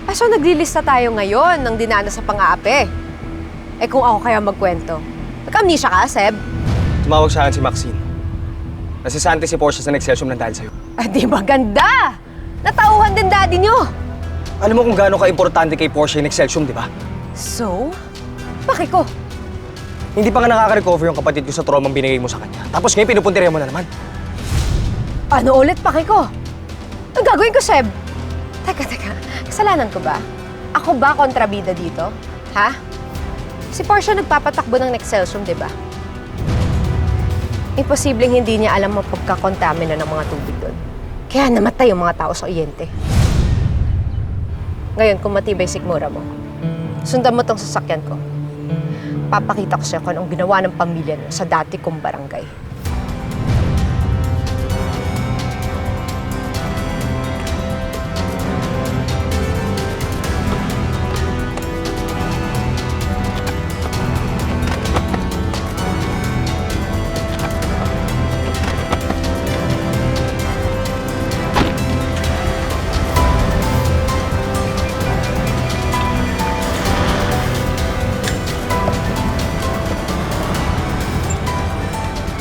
So naglilista tayo ngayon ng dinana sa pang-aapi. Eh kung ako kaya magkwento, nag-amnesia ka, Seb? Tumawag sa akin si Maxine. Nasisante si Portia sa Excelsior ng dahil sa'yo. Di ba ganda? Natauhan din daddy nyo. Alam mo kung gaano ka-importante kay Portia yung Excelsior, di ba? So? Bakit ko? Hindi pa nga nakaka-recover yung kapatid ko sa traumang binigay mo sa kanya. Tapos ngayon pinupuntirya mo na naman. Ano ulit, paki ko? Ang gagawin ko, Seb? Teka. Kasalanan ko ba? Ako ba kontrabida dito? Ha? Si Portia nagpapatakbo ng Excelsior, di ba? Imposibleng hindi niya alam ang pagkakontamina ng mga tubig doon. Kaya namatay yung mga tao sa Oriente. Ngayon, kung matibay sikmura mo, sundan mo tong sasakyan ko. Papakita ko sa'yo kung anong ginawa ng pamilya niyo sa dati kong barangay.